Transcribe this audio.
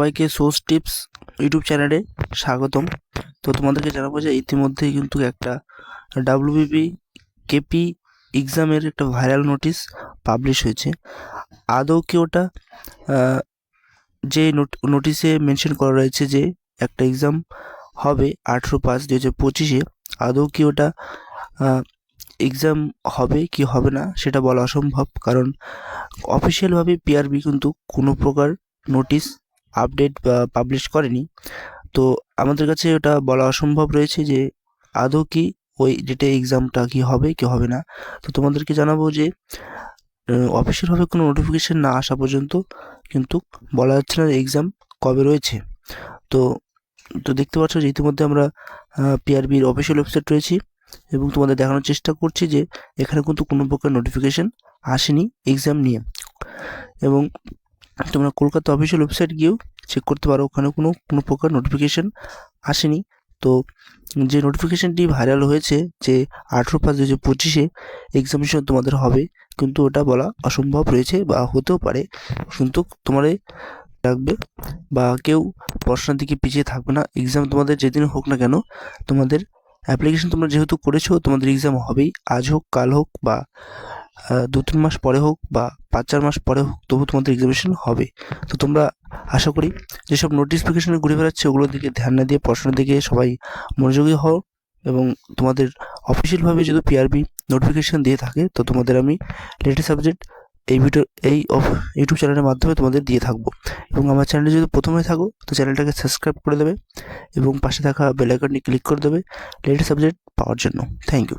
সবাইকে source tips YouTube চ্যানেলে স্বাগতম। তো তোমাদেরকে জানাবো যে ইতিমধ্যেই কিন্তু একটা ডাব্লিউবিপি কেপি এক্সামের একটা ভাইরাল নোটিশ পাবলিশ হয়েছে। আদৌ কি ওটা যে নোটিশে মেনশন করা রয়েছে যে একটা এক্সাম হবে 18/5/2025, আদৌ কি ওটা এক্সাম হবে কি হবে না সেটা বলা অসম্ভব, কারণ অফিসিয়ালভাবে পিআরবি কিন্তু কোনো প্রকার নোটিশ আপডেট বা পাবলিশ করেনি। তো আমাদের কাছে ওটা বলা অসম্ভব রয়েছে যে আদৌ কি ওই ডেটে এক্সামটা কি হবে কি হবে না। তো তোমাদেরকে জানাবো যে অফিসিয়ালভাবে কোনো নোটিফিকেশান না আসা পর্যন্ত কিন্তু বলা যাচ্ছে না এক্সাম কবে রয়েছে। তো তো দেখতে পাচ্ছ যে ইতিমধ্যে আমরা পিআরবির অফিসিয়াল ওয়েবসাইট রয়েছি এবং তোমাদের দেখানোর চেষ্টা করছি যে এখানে কিন্তু কোনো প্রকার নোটিফিকেশান আসেনি এক্সাম নিয়ে। এবং তোমরা কলকাতা অফিসিয়াল ওয়েবসাইট গিয়েও চেক করতে পারো, ওখানে কোনো প্রকার নোটিফিকেশান আসেনি। তো যে নোটিফিকেশানটি ভাইরাল হয়েছে যে 18/5/2025 এক্সামিনেশন তোমাদের হবে, কিন্তু ওটা বলা অসম্ভব রয়েছে বা হতেও পারে, কিন্তু তোমাদের রাখবে বা কেউ পড়াশোনার দিকে পিছিয়ে থাকবে না। এক্সাম তোমাদের যেদিন হোক না কেন, তোমাদের অ্যাপ্লিকেশন তোমরা যেহেতু করেছো, তোমাদের এক্সাম হবেই, আজ হোক কাল হোক বা 2-3 মাস পরে হোক বা 5-4 মাস পরে হোক, তবু তোমাদের এক্সামিনেশন হবে। তো তোমরা আশা করি যেসব নোটিফিকেশনে ঘুরে বেড়াচ্ছে ওগুলোর দিকে ধ্যান না দিয়ে পড়াশোনার দিকে সবাই মনোযোগী হও। এবং তোমাদের অফিসিয়ালভাবে যদি পিআরবি নোটিফিকেশান দিয়ে থাকে, তো তোমাদের আমি লেটেস্ট সাবজেক্ট এই ইউটিউব চ্যানেলের মাধ্যমে তোমাদের দিয়ে থাকবো। এবং আমার চ্যানেলে যদি প্রথমে থাকো তো চ্যানেলটাকে সাবস্ক্রাইব করে দেবে এবং পাশে থাকা বেল আইকনটি ক্লিক করে দেবে লেটেস্ট সাবজেক্ট পাওয়ার জন্য। Thank you.